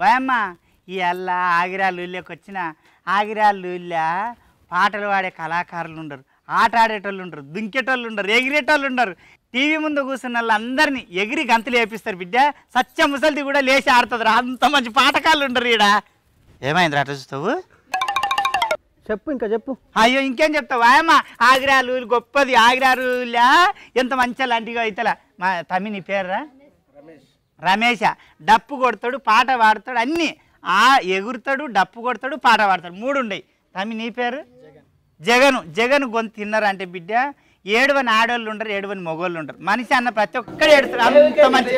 వాయమ్మ ఇవాళ ఆగిరాళ్ళూళ్ళకి వచ్చిన ఆగిరాళ్ళూళ్ళ పాటలు పాడే కళాకారులు ఉండరు, ఆట ఆడేటోళ్ళు ఉండరు, దుంకేటోళ్ళు ఉండరు, ఎగిరేటోళ్ళు ఉండరు. టీవీ ముందు కూర్చున్న వాళ్ళందరినీ ఎగిరి గంతులు వేపిస్తారు బిడ్డ. సత్య ముసలిది కూడా లేచి ఆడుతుంది. అంత మంచి పాటకాళ్ళు ఉండరు ఈడ. ఏమైంది అట్లా చూస్తావు? చెప్పు, ఇంకా చెప్పు. అయ్యో ఇంకేం చెప్తావు వాయమ్మ? ఆగిరాలు గొప్పది. ఆగిరాలులా ఎంత మంచిగా లాంటిగా అవుతలా. మా తమ్మి నీ పేర్రా? రమేష. డప్పు కొడతాడు, పాట పాడతాడు, అన్నీ ఎగురుతాడు, డప్పు కొడతాడు, పాట పాడతాడు. 3 ఉండయి. తమ్మి నీ పేరు? జగను. జగను గొంతు తిన్నారంటే బిడ్డ 7 ఆడవాళ్ళు ఉండరు, 7 మగవాళ్ళు ఉండరు. మనిషి అన్న ప్రతి ఒక్కరు ఏడుతారు. అంత మంచి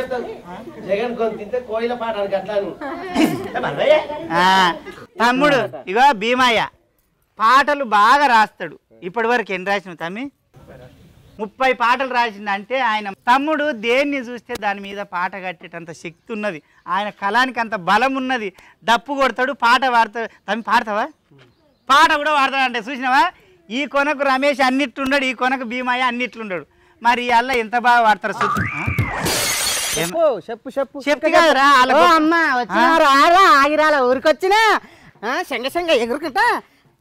తమ్ముడు ఇగో భీమయ్య పాటలు బాగా రాస్తాడు. ఇప్పటి వరకు ఎన్ని రాసిన తమ్మి? 30 పాటలు రాసిందంటే ఆయన తమ్ముడు దేన్ని చూస్తే దాని మీద పాట కట్టేటంత శక్తి ఉన్నది. ఆయన కళానికి అంత బలం ఉన్నది. డప్పు కొడతాడు, పాట పాడతాడు. తమ్మి పాడతావా? పాట కూడా పాడతాడు. అంటే చూసినావా? ఈ కొనకు రమేష్ అన్నిట్లుండడు, ఈ కొనకు భీమయ్య అన్నిట్లుండడు. మరి అల్ల ఎంత బాగా పాడతారు చెప్పు కదరా. అమ్మ వచ్చినారు ఆగిరాల ఊరికి వచ్చినా సంగ ఎగురుకుంటా.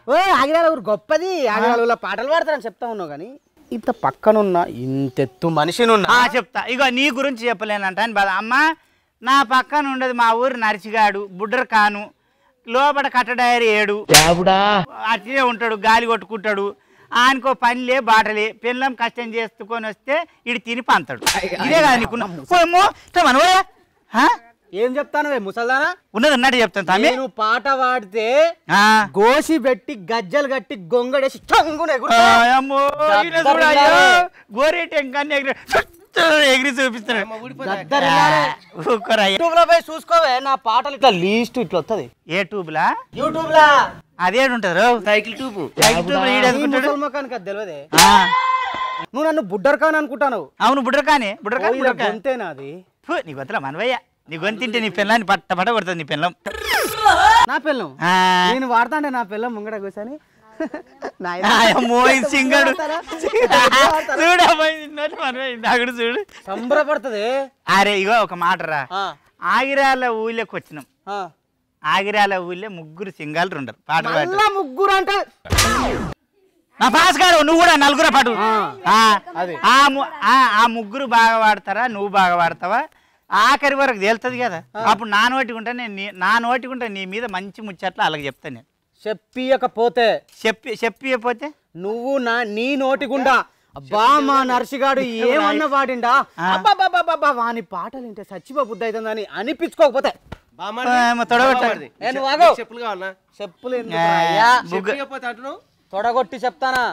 ఓ ఆగిరాల ఊరు గొప్పది, ఆగిరాల ఊళ్ళో పాటలు పాడతారని చెప్తా ఉన్నావు. కానీ ఇంత పక్కనున్న ఇంతెత్తు మనిషినున్నా చెప్తా. ఇగో నీ గురించి చెప్పలేనంట అని బాధ. అమ్మ నా పక్కన ఉండదు మా ఊరు నరిచిగాడు, బుడ్డర్ కాను, లోపల కట్టడాయరి 7 అట్లే ఉంటాడు, గాలి కొట్టుకుంటాడు. ఆయనకో పనిలే బాటలే, పిల్లం కష్టం చేసుకొని వస్తే ఇటు తిని పంతాడు. ఇదే కదా నీకున్నా? ఏం చెప్తాను ముసల్దానా? ఉన్నది ఉన్నట్టు చెప్తాను. నేను పాట పాడితే గోసి పెట్టి గజ్జలు కట్టి గొంగడేసి గోరేటి ఎగిరి చూపిస్తాడు. చూసుకోవే నా పాటలు ఇట్లా లీస్ట్ ఇట్లా వస్తుంది. ఏ ట్యూబ్ లా? యూట్యూబ్ లా అదేంటారు సైకిల్ ట్యూబ్. ముసల్మకానికి అది తెలియదే. నువ్వు నన్ను బుడ్డర్ ఖాన్ అనుకుంటాను. అవును బుడ్డర్ ఖానే. అంతేనా? అది నీ గొంతులా మనవయ్య. నీ గొంతింటే నీ పిల్లని పట్ట కొడుతుంది. నీ పిల్లం నా పిల్లం నేను వాడతాండే. నా పిల్లం ముంగడ కూర్చొని సింగడు చూడు చూడు సంబరపడుతుంది. అరే ఇగో ఒక మాట రా. ఆగిరాల ఊళ్ళోకి వచ్చినాం. ఆగిరాల ఊళ్ళో 3 సింగాలు ఉండరు పాటలు. 3 అంటే నా పాస్ గారు నువ్వు కూడా 4 పాటు. ఆ 3 బాగా వాడతారా? నువ్వు బాగా వాడతావా? ఆఖరి వరకు తేలుతుంది కదా. అప్పుడు నా నోటికి ఉంటే నీ మీద మంచి ముచ్చట్లు అలాగే చెప్తాను నేను. చెప్పియకపోతే చెప్పియపోతే నువ్వు నీ నోటిగుండా అబ్బా మా నర్సిగాడు ఏమన్నా పాడిండా వాని పాటలు వింటే సచ్చిపో బుద్ధి అవుతుందని అనిపించుకోకపోతే చెప్పులు తొడగొట్టి చెప్తానా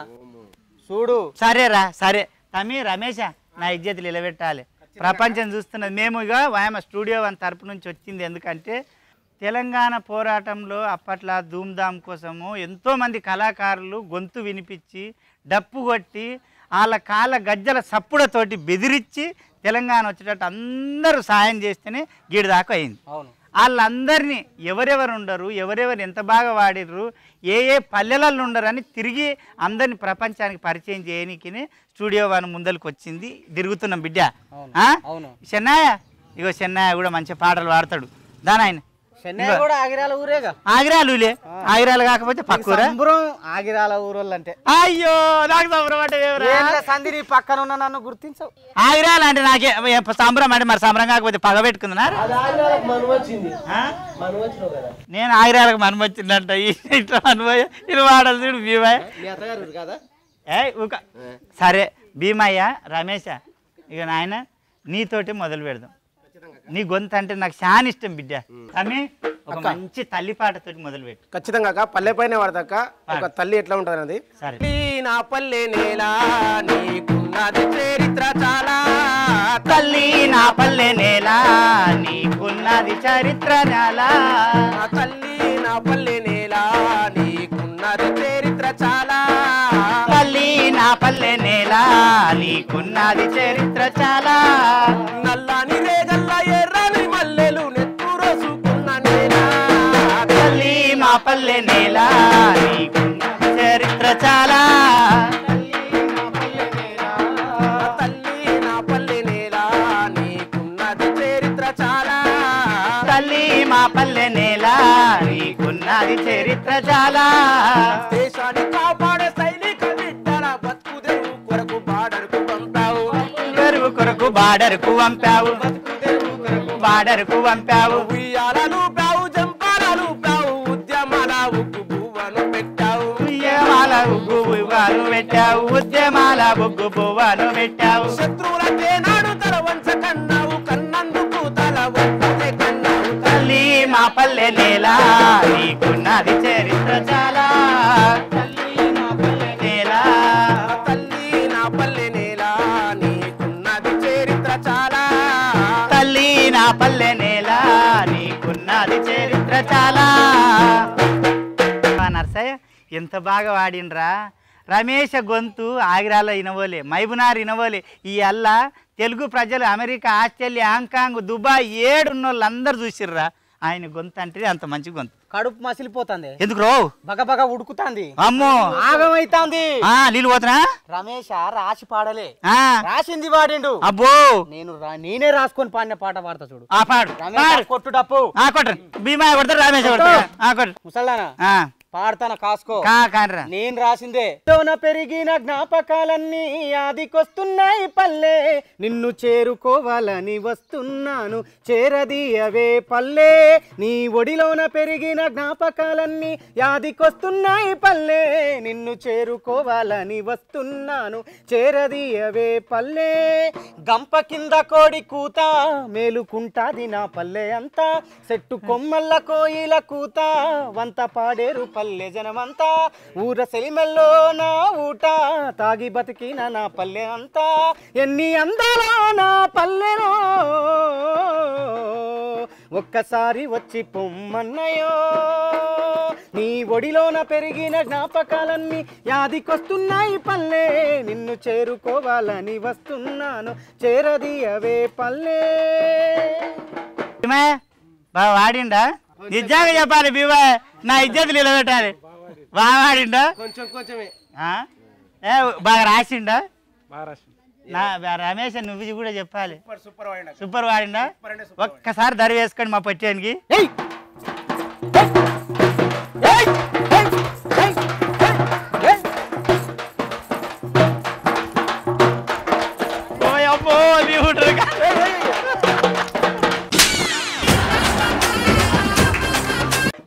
చూడు. సరేరా సరే. తమ్మి రమేష నా ఇజ్జతులు నిలబెట్టాలి. ప్రపంచం చూస్తున్నది. మేము ఇక వాయమ స్టూడియో 1 తరపు నుంచి వచ్చింది. ఎందుకంటే తెలంగాణ పోరాటంలో అప్పట్లో ధూమ్ధామ్ కోసము ఎంతోమంది కళాకారులు గొంతు వినిపించి డప్పు కొట్టి వాళ్ళ కాళ్ళ గజ్జల సప్పుడతోటి బెదిరించి తెలంగాణ వచ్చేటట్టు అందరూ సాయం చేస్తేనే గీడి దాకా అయింది. వాళ్ళందరినీ ఎవరెవరు ఉండరు, ఎవరెవరు ఎంత బాగా వాడిర్రు, ఏ పల్లెలలో ఉండరని తిరిగి అందరిని ప్రపంచానికి పరిచయం చేయడానికి స్టూడియో 1 ముందరికి వచ్చింది. తిరుగుతున్నాం బిడ్డ. చెన్నయ్య ఇగో చెన్నయ్య కూడా మంచి పాటలు పాడతాడు. దాని ఆగిరాలులే. ఆగిరాలు కాకపోతే పక్కూరా ఆగిరాల ఊరోళ్ళు అంటే అయ్యో నాకు సంబరం అంటే సంధి పక్కన ఉన్న నన్ను గుర్తించవు. ఆగిరాలు అంటే నాకే సంబరం అంటే మరి సంబరం కాకపోతే పగ పెట్టుకుందా? నేను ఆగిరాలకు మనం వచ్చిందంట. ఇట్లా అనుభవ ఇది వాడాలి చూడు భీమయ్య. సరే భీమయ్య రమేష ఇక నాయన నీతోటి మొదలు పెడదాం. నీ గొంతు అంటే నాకు చాలా ఇష్టం బిడ్డ. తమ్మి ఒక మంచి తల్లి పాటతోటి మొదలు పెట్టు. ఖచ్చితంగా పల్లె పైన వాడదాక ఒక తల్లి ఎట్లా ఉంటుంది అది. నా పల్లె నేలా నీకున్నది చరిత్ర చాలా. తల్లి నా పల్లె నేలా నీకున్నది చరిత్ర చాలా. తల్లి నా పల్లె నేలా నీకున్నది చరిత్ర చాలా. తల్లి నా పల్లె నేలా నీకున్నది చరిత్ర చాలా. నల్లని రేగల్ల ఎర్రని మల్లెలు నెత్తు రోసుకున్న నేలా. తల్లి మా పల్లె నేలా నీకున్నది చరిత్ర చాలా. తల్లి నా పల్లె నేలా నీకున్నది చరిత్ర చాలా. తల్లి మా పల్లె పల్లె నేల నీకున్నది చరిత్ర చాలా దేశాన్ని కాపాడే సైనిక బిడ్డల బతుకు తెరువు కొరకు బార్డర్కు పంపావు తెరువు కొరకు బార్డర్కు పంపావు బార్డర్కు పంపావు ఉయ్యాలలు పావు జంపాలలు పావు ఉద్యమాల ఉక్కు పువ్వను పెట్టావు ఉద్యమాల బొగ్గు పువ్వాను పెట్టావు ఉద్యమాల బొగ్గు పువ్వాను పెట్టావు శత్రువులకే నాడు తల వంచ కన్నావు కన్నందుకు తల వంచే కన్నావు తల్లి మా పల్లె నేల నీకున్నది చరిత్ర చాలా తల్లి మా పల్లె నేల తల్లి నా పల్లె నేల నీకున్నది చరిత్ర చాలా తల్లి నా పల్లె నేల నీకున్నది చరిత్ర చాలా నర్సయ్య ఎంత బాగా వాడినరా రమేష్ గొంతు ఆగ్రాలో ఇనవోలే మైబునార్ ఇనవోలే ఈ అల్లా తెలుగు ప్రజలు అమెరికా ఆస్ట్రేలియా హాంకాంగ్ దుబాయ్ ఏడున్న వాళ్ళందరూ చూసిర్రా ఆయన గొంతు అంటే అంత మంచి గొంతు కడుపు మసిలిపోతుంది ఎందుకు రో బగబగ ఉడుకుతాంది అమ్మో ఆగమైతాంది నీళ్ళు పోతున్నా రమేష్ రాసి పాడలే ఆ, రాసింది వాడిండు అబ్బో నేనే రాసుకొని పాడిన పాట పాడతా చూడు ఆ పాడు రమేష్ కొట్టు డప్పు కొట్టరు భీమా కొడతారు రమేష్ కొడతారు కొట్టరు ముసల్దానా పాడతాన కాసుకో కానరా నేను రాసిందే తోన పెరిగిన జ్ఞాపకాలన్నీ ఆదికొస్తున్నాయి పల్లె నిన్ను చేరుకోవాలని వస్తున్నాను చేరదీయవే పల్లె నీ ఒడిలోన పెరిగిన జ్ఞాపకాలన్నీ యాదికొస్తున్నాయి పల్లె నిన్ను చేరుకోవాలని వస్తున్నాను చేరదీయవే పల్లె గంప కింద కోడి కూత మేలుకుంటాది నా పల్లె అంతా చెట్టు కొమ్మల్ల కోయిల కూత వంత పాడేరు పల్లె జనమంతా ఊర సెలిమెల్లో నా ఊట తాగి బతికిన నా పల్లె అంతా ఎన్ని అందాల నా పల్లెలో ఒక్కసారి వచ్చి పొమ్మన్నయో నీ ఒడిలోన పెరిగిన జ్ఞాపకాలన్నీ యాదికొస్తున్నాయి పల్లె నిన్ను చేరుకోవాలని వస్తున్నాను చేరదీయవే పల్లె బాగా వాడిండా నిజంగా చెప్పాలి భీమా నా ఇజ్జత్ నిలబెట్టాలి బాగా వాడిండా కొంచెం కొంచెమే బాగా రాసిండా నా రమేష్ నువ్వు కూడా చెప్పాలి సూపర్ వాడిండా ఒక్కసారి దరి వేసుకోండి మా పచ్చానికి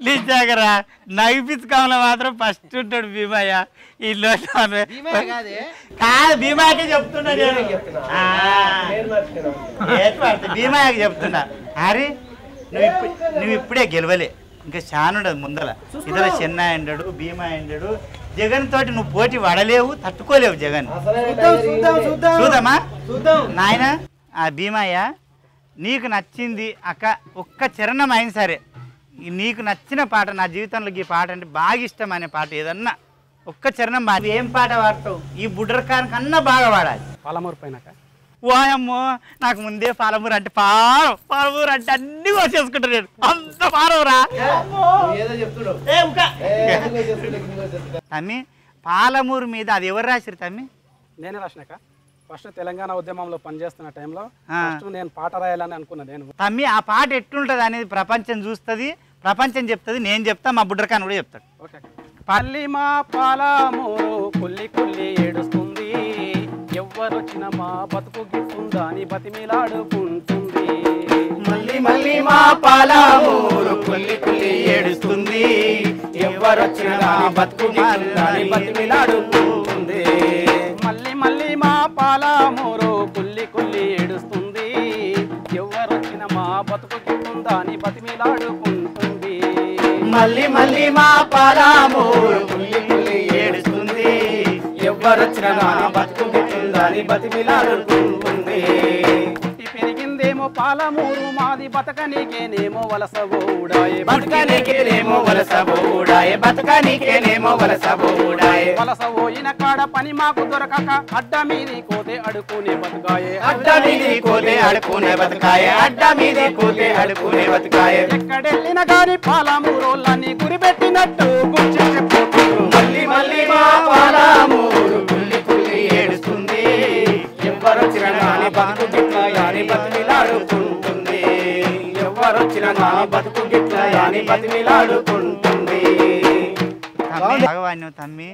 నిజాగరా నగిపించుకోవాల మాత్రం ఫస్ట్ ఉంటాడు భీమయ్య ఇల్లు కాదు భీమాకే చెప్తున్నా భీమయ్యకి చెప్తున్నా అరే నువ్వు ఇప్పుడే గెలవలే ఇంకా చాలా ఉండదు ముందల ఇతర చిన్న ఎండాడు భీమా ఎండాడు జగన్ తోటి నువ్వు పోటీ పడలేవు తట్టుకోలేవు జగన్ చూద్దామా నాయన ఆ భీమయ్య నీకు నచ్చింది ఒక్క చరణం అయిన సరే నీకు నచ్చిన పాట నా జీవితంలో ఈ పాట అంటే బాగా ఇష్టం అనే పాట ఏదన్నా ఒక్క చరణం బాగా ఏం పాట పాడతావు ఈ బుడ్రకాన్ కన్నా బాగా పాడాలి పాలమూరు పైన ఓయమ్మో నాకు ముందే పాలమూరు అంటే పాలమూరు అంటే అన్ని వచ్చేసుకుంటారు నేను అంత పారవురా తమ్మి పాలమూరు మీద అది ఎవరు రాసిరు తమ్మి నేనే రాసినాక ఫస్ట్ తెలంగాణ ఉద్యమంలో పనిచేస్తున్న టైంలో నేను పాట రాయాలని అనుకున్నా నేను తమ్మి ఆ పాట ఎట్లుంటది అనేది ప్రపంచం చూస్తుంది ప్రపంచం చెప్తుంది నేను చెప్తా మా బుడ్రకాన్ కూడా చెప్తాడు పల్లి మా పాలమూరు కుల్లి కుల్లి ఏడుస్తుంది ఎవ్వరొచ్చిన మా బతుకు గిట్టుందా అని బతిమిలాడుకుంటుంది మళ్ళీ మళ్ళీ మా పాలమూరు కుల్లి కుల్లి ఏడుస్తుంది ఎవరొచ్చిన బతుకు బతిమిలాడుతుంది మళ్ళీ మళ్ళీ మా పాలమూరు కుల్లి కుల్లి ఏడుస్తుంది ఎవరొచ్చిన మా బతుకు గిట్టుందా అని బతిమిలాడుకుంటుంది మళ్ళీ మళ్ళీ మా పాలమూరు కుల్లి కుల్లి ఏడుస్తుంది ఎవరొచ్చిన బతుకు గిట్టుందని బతిమిలాడుకుంటుంది పెరిగిందేమో పాలమూరు మాది బతకనీకేనేమో వలసబోడాయే బతకనీకేనేమో వలసబోడాయే బతకనీకేనేమో వలసబోడాయే వలసబోయిన కాడ పని మాకు దొరకక అడ్డ మీది కోతే అడుకునే బతుకాయే అడ్డ మీది కోతే అడుకునే బతుకాయే అడ్డ మీది కోతే అడుకునే బతుకాయే ఎక్కడెళ్ళిన గాని పాలమూరోళ్ళని గురిపెట్టినట్టు గుర్చి చెప్పుకుంటారు మళ్ళీ మళ్ళీ మా పాలమూరు కుల్లి కుల్లి ఏడుస్తుంది ఎవరొచ్చిన గాని బతుకు గిట్ల యాని బతిమిలాడుకుంటుంది ఎవరొచ్చిన గాని బతుకు గిట్ల యాని అని బతిమిలాడుకుంటుంది. భగవాన్ తమ్మి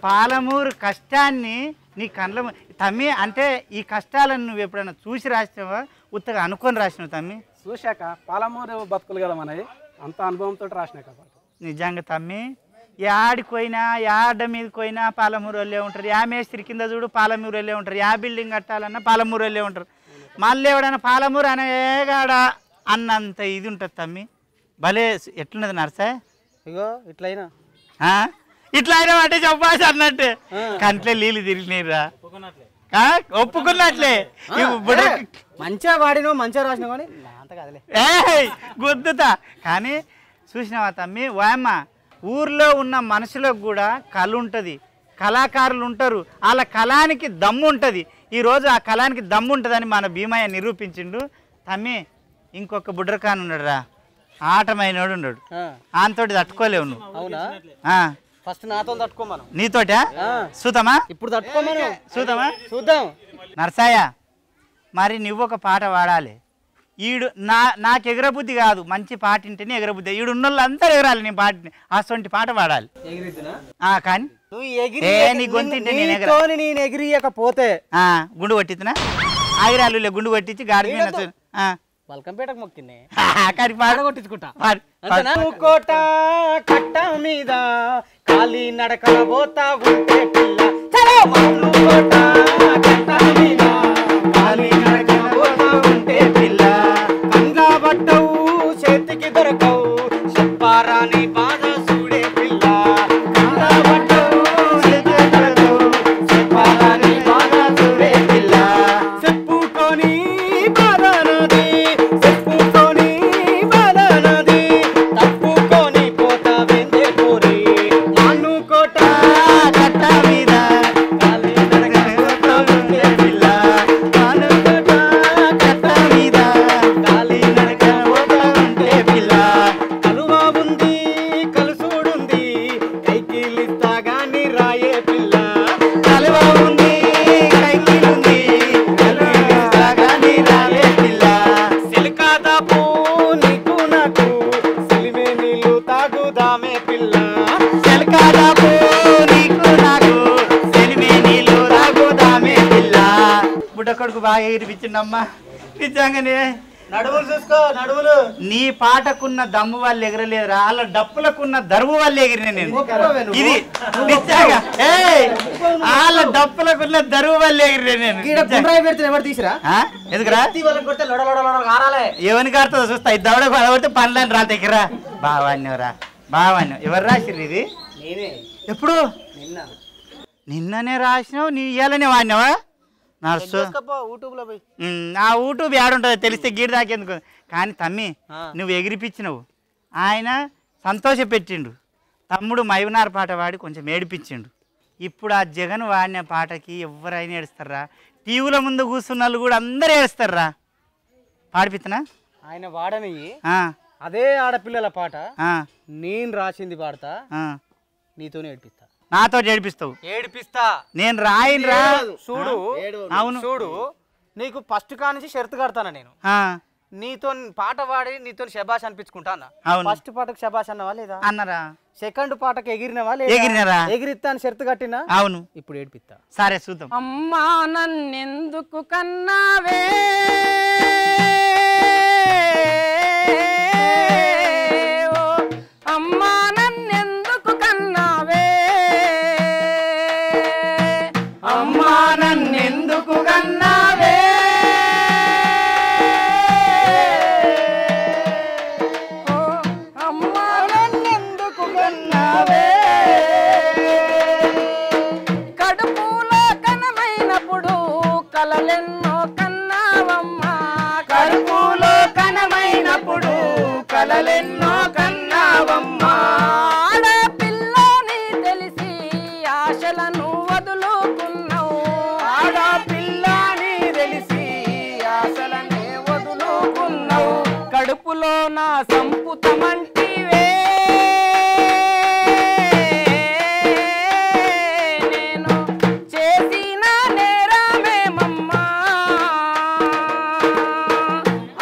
పాలమూరు కష్టాన్ని నీ కండ్ల తమ్మి అంటే ఈ కష్టాలను నువ్వు ఎప్పుడైనా చూసి రాసినావా ఉత్తగా అనుకొని రాసినావు తమ్మి? చూశాక పాలమూరు బతుకులు కదా మనది, అంత అనుభవంతో రాసిన కాబట్టి. నిజంగా తమ్మి యాడికి పోయినా యాడ మీదకి పోయినా పాలమూరు వాళ్ళే ఉంటారు, యా మేస్త్రి కింద చూడు పాలమూరు వాళ్ళే ఉంటారు, యా బిల్డింగ్ కట్టాలన్నా పాలమూరు వాళ్ళే ఉంటారు. మళ్ళీ ఎవడన్నా పాలమూరు అనేగాడా అన్నంత ఇది ఉంటుంది తమ్మి. భలే ఎట్లున్నది నర్సా? ఇగో ఇట్లయినా ఇట్లా అయినా అంటే చెప్పాల్సి అన్నట్టే కంట్లో నీళ్ళు తిరిగినాయిరా, ఒప్పుకున్నట్లే. మంచిగా వాడినో మంచిగా రాసినావు కానీ అంత కదలే గుద్దుతా. కానీ చూసినావా తమ్మి వాయమ్మ, ఊర్లో ఉన్న మనుషులకు కూడా కళ ఉంటుంది, కళాకారులు ఉంటారు, వాళ్ళ కళానికి దమ్ము ఉంటుంది. ఈరోజు ఆ కళానికి దమ్ము ఉంటుందని మన భీమయ్య నిరూపించిండు తమ్మి. ఇంకొక బుడ్రకాన్ ఉన్నాడు రా, ఆటమైనోడు ఉన్నాడు, ఆంతోటి తట్టుకోలేవు నువ్వు. అవునా? ఫస్ట్ నాతో తట్టుకోమను. నీతోటా? చూద్దామా? ఇప్పుడు తట్టుకోమను. చూద్దామా? చూద్దాం. నర్సయ్య మరి నువ్వు ఒక పాట పాడాలి. ఈడు నాకు ఎగరబుద్ధి కాదు, మంచి పాట వింటేనే ఎగరబుద్ధి. ఈడు ఉన్న వాళ్ళు అందరూ ఎగరాలి నీ పాటని, అసొంటి పాట పాడాలి. కానీ నీ గొంతు నేను ఎగిరియకపోతే గుండు కొట్టించినా ఆగిరాలు గుండు కొట్టించి గాడి మీద బల్కంపేటకు మొక్కింది కానీ పాట కొట్టించుకుంటా. కోట కట్ట మీద కాలి నడకల పోతా ఉంటే పిల్ల, కోట కట్ట మీద కాలి నడకల పోతా ఉంటే పిల్ల, కంగా పట్టవు చేతికి దొరకవు చెప్పారాని బాధ చూడే పిల్ల, కంగా పట్టవు చేతికి దొరకవు చెప్పారాని బాధ చూడే పిల్ల, చెప్పుకొని బాధ నది చెప్పుకొని బాధ నది తప్పుకొని పోతా వెందే కోరి మాను కోట కట్ట మీద కాలి నడకల పోతా ఉంటే పిల్ల, మాను కోట కట్ట మీద కాలి నడకల పోతా ఉంటే పిల్ల, కలువ ఉంది కలుసుడుంది కైకిలిస్తా గాని రాయే పిల్ల, కలువ ఉంది కైకిలుంది కైకిలిస్తా గాని రాయే పిల్ల, సిలికాదాపు నీకు నాకు సిలిమే నీళ్ళు తాగుదామే పిల్ల, సిలికాదాపు నీకు నాకు సిలిమే నీళ్ళు తాగుదామే పిల్ల. బుడ్డకొడుకు బాగా ఎగిరిపించిండమ్మా నిజంగానే. నడువులు చూసుకో నడువులు. నీ పాటకున్న దమ్ము వాళ్ళు ఎగరలేదురా, వాళ్ళ డప్పులకున్న దరువు వాళ్ళు ఎగిరిన నేను. ఇది నిజంగా వాళ్ళ డప్పులకున్న దరువు వాళ్ళు ఎగిరిన నేను. పెడితే ఎవరు తీసిరా ఎందుకురా ఎవరికి ఆడుతుందో చూస్తా. ఇది దవడ పడబడితే పనులని రా దగ్గర బావాన్యవరా బావాన్యం. ఎవరు రాసిర్రు ఇది? ఎప్పుడు? నిన్ననే రాసినావు, నీ ఇయ్యాలనే వాడినావా నర్సు? ఆ యూట్యూబ్ ఏడుంటుందో తెలిస్తే గీడి దాకేందుకు. కానీ తమ్మి నువ్వు ఎగిరిపించినవు, ఆయన సంతోషపెట్టిండు. తమ్ముడు మైవనార్ పాట పాడి కొంచెం ఏడిపించిండు. ఇప్పుడు ఆ జగన్ వాడిన పాటకి ఎవరైనా ఏడుస్తారా? టీవీల ముందు కూర్చున్న వాళ్ళు కూడా అందరూ ఏడుస్తారా? పాడిపిస్తున్నా ఆయన వాడని అదే ఆడపిల్లల పాట నేను రాసింది పాడతా, నీతోనే ఏడిపిస్తా. నాతో ఏడిపిస్తావు? ఏడిపిస్తా. నేను రాయినరా చూడు. అవును చూడు, నీకు ఫస్ట్ కానించి షరతు కడతానా నేను. నీతో పాట పాడి నీతో శబాష్ అనిపించుకుంటా అన్న. ఫస్ట్ పాటకు శబాష్ అన్నవా లేదా? అన్నరా. సెకండ్ పాటకు ఎగిరినవా లేదా? ఎగిరినరా. ఎగిరిస్తా అని షరతు కట్టినా. అవును. ఇప్పుడు ఏడిపిస్తా. సరే చూద్దాం. అమ్మా నన్నెందుకు కన్నావే అమ్మా నన్నెందుకు కన్నావే అమ్మా నన్నెందుకు కన్నావే అమ్మా నన్నెందుకు కన్నావే కడుపులో కనమైనప్పుడు కలలెన్నో కన్నావమ్మా కడుపులో కనమైనప్పుడు కలలెన్నో కన్నావమ్మా ఆడపిల్లని తెలిసి ఆశలను వదులుకున్నావు ఆడపిల్లని తెలిసి ఆశలనే వదులుకున్నావు కడుపులో నా సంపుతమంటివే నేను చేసిన నేరమేమమ్మా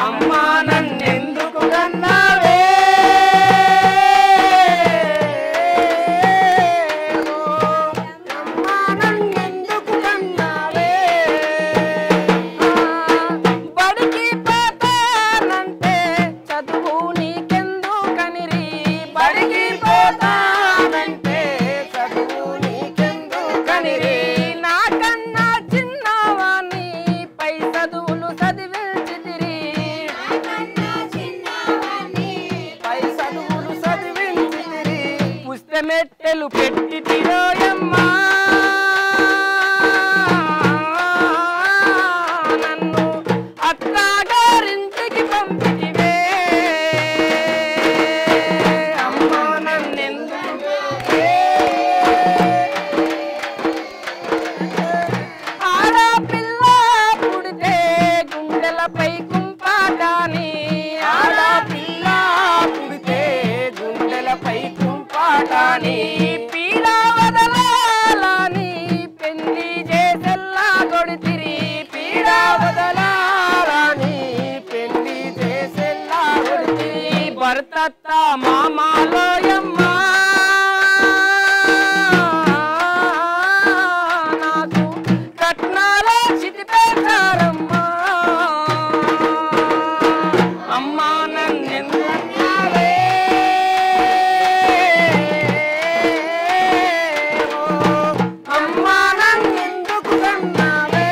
అమ్మా నన్నెందుకు కన్నావే మెట్టెలు పెట్టితిరోయమ్మా నన్ను అత్తగారింటికి పంపితివే అమ్మా నన్నెందుకు ఆడపిల్ల పుడితే గుండెలపై కుంపాటాని ఆడపిల్ల పుడితే గుండెలపై కుంపాటాని పీడ వదలాలని పెళ్లి చేసెల్లా కొడితిరి పీడ వదలాలని పెళ్లి చేసెల్లా కొడితిరి భర్తత్త మామాలోయమ్మా నాకు కట్నాల చితి పెట్టారమ్మా అమ్మా నన్నెందుకున్నావే అమ్మా నన్నెందుకు కన్నావే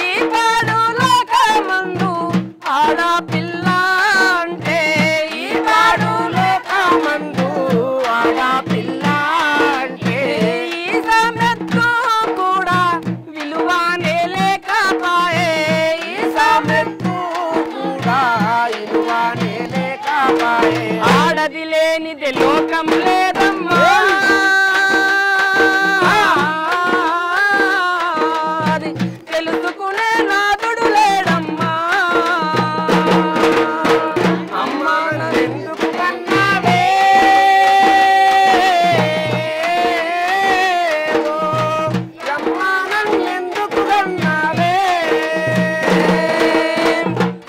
ఈ పాడు లోకమందు ఆడపిల్ల అంటే ఈ పాడు లోకమందు ఆడపిల్ల అంటే ఈ సామెత్తు కూడా విలువనే లేకపాయే ఈ సామెత్తు కూడా విలువనే లేకపాయే ఆడది లేనిది లోకం లేదమ్మా అది తెలుసుకునే నాదుడు లేడమ్మా అమ్మా నన్నెందుకు కన్నావే అమ్మా నన్నెందుకు కన్నావే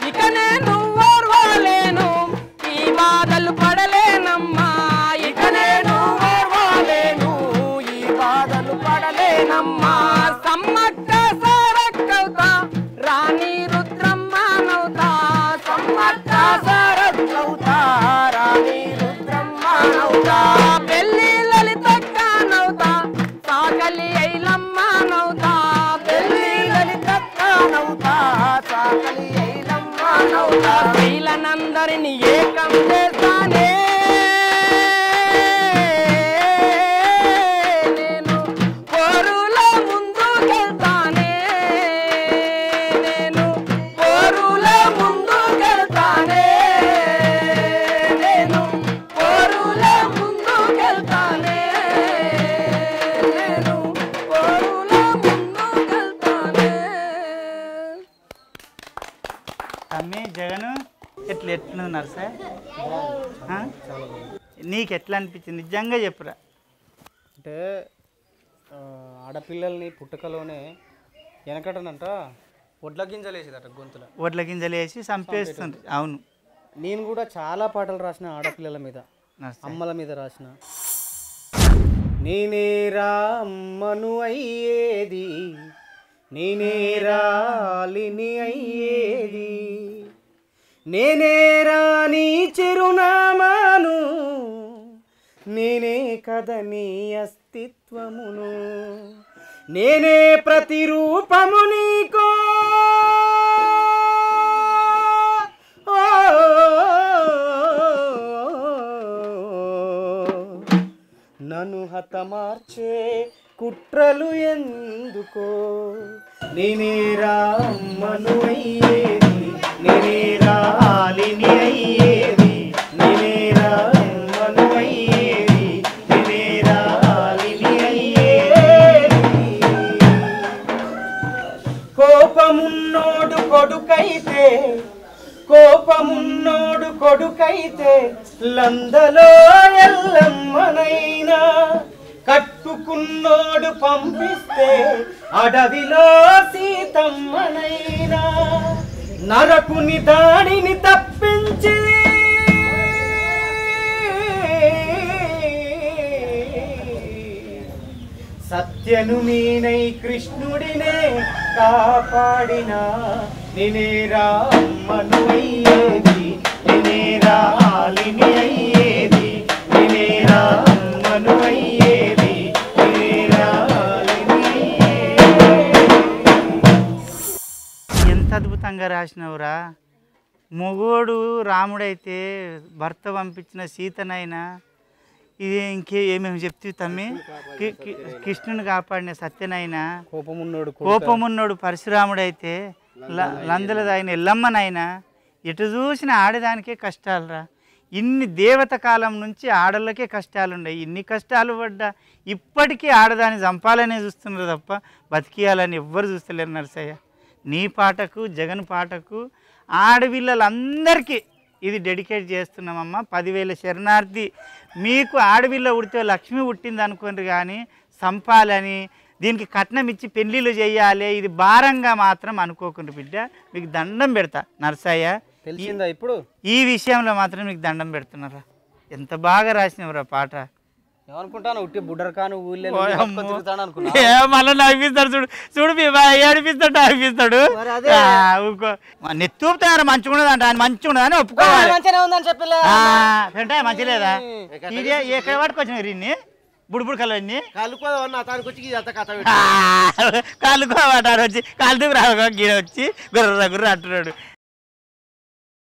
ఇక నేను ఓర్వలేను ఈ బాధలు పడలేనమ్మా ఇక నేను ఓర్వలేను ఈ బాధలు పడలేనమ్మా సమ్మక్క సారక్కవుతా రాణి రుద్రమ్మనవుతా సమ్మక్క సారక్కవుతా రాణి రుద్రమ్మనవుతా పెళ్లి లలితక్కనవుతా సాకలి ఐలమ్మనవుతా పెళ్లి లలితక్కనవుతా సాకలి ఐలమ్మనవుతా వీళ్ళనందరిని ఏకం చేస్తానే నేను పోరుల ముందుకెళ్తానే నేను పోరుల ముందుకెళ్తానే నేను పోరుల ముందుకెళ్తానే నేను పోరుల ముందుకెళ్తానే తమ్మి జగను ఎట్లున్నారు సార్ నీకు ఎట్లా అనిపించింది నిజంగా చెప్పురా అంటే ఆడపిల్లల్ని పుట్టుకలోనే వెనకటనంట ఒడ్ల గింజలు వేసేదట గొంతుల ఒడ్ల గింజలు వేసి చంపేస్తుంది అవును నేను కూడా చాలా పాటలు రాసిన ఆడపిల్లల మీద నమస్తే. అమ్మల మీద రాసిన నేనేరా అమ్మను అయ్యేది నేనేరా అలిని అయ్యేది నేనేరా నీ చిరునామాను నేనే కదా నీ అస్తిత్వమును నేనే ప్రతిరూపము నీకో నన్ను హతమార్చే కుట్రలు ఎందుకో నేనేరా అమ్మను అయ్యేది నేనేరా ఆలిని అయ్యేది నేనేరా అమ్మను అయ్యేది నేనేరా ఆలిని అయ్యేది కోపమున్నోడు కొడుకైతే కోపమున్నోడు కొడుకైతే లందలో ఎల్లమ్మనైనా కట్టుకున్నోడు పంపిస్తే అడవిలో సీతమ్మనైనా నరకుని దాడిని తప్పించి సత్యను నేనై కృష్ణుడినే కాపాడిన నేనేరా అమ్మను అయ్యేది నేనేరా ఆలిని అయ్యేది నేనేరా అమ్మను అయ్యేది నేనేరా ఆలిని అయ్యేది. ఎంత అద్భుతంగా రాసినవురా మొగోడు రాముడైతే భర్త పంపించిన సీతనైనా ఇది ఏమేమి చెప్తే తమ్మి కృష్ణుని కాపాడిన సత్యనైనా కోపమున్నోడు పరశురాముడైతే లందలదైన ఎల్లమ్మనైనా ఎటు చూసిన ఆడదానికే కష్టాలురా. ఇన్ని దేవత కాలం నుంచి ఆడళ్ళకే కష్టాలు ఉన్నాయి. ఇన్ని కష్టాలు పడ్డా ఇప్పటికీ ఆడదాన్ని చంపాలనే చూస్తున్నారు తప్ప బతికియాలని ఎవ్వరు చూస్తలేరు నరసయ్య. నీ పాటకు జగన్ పాటకు ఆడపిల్లలందరికీ ఇది డెడికేట్ చేస్తున్నామమ్మా. 10,000 శరణార్థి మీకు ఆడపిల్ల ఉడితే లక్ష్మి పుట్టింది అనుకోండి, కానీ సంపాలని దీనికి కట్నం ఇచ్చి పెళ్ళిళ్ళు చేయాలి ఇది భారంగా మాత్రం అనుకోకుండా బిడ్డ. మీకు దండం పెడతా నరసయ్య. తెలిసిందా ఇప్పుడు ఈ విషయంలో మాత్రం మీకు దండం పెడుతున్నారా. ఎంత బాగా రాసినవరా పాట. ఏమనుకుంటాను ఉట్టి బుడ్డర్ కాను ఊళ్ళో మళ్ళీ నవ్విస్తాడు చూడు చూడు ఏడిపిస్తాడు నవ్విస్తాడు. నెత్తూపుతున్నారు మంచిగా ఉన్నదంట ఆయన మంచిగా ఉన్నదని ఒప్పుకోవాలి. మంచి లేదా ఎక్కడ పట్టుకొచ్చినారు ఇన్ని బుడిబుడి కలవన్నీ కాలుకోవాడు వచ్చి కాలు దూకు రా గీడ వచ్చి గుర్ర గుర్ర అంటున్నాడు.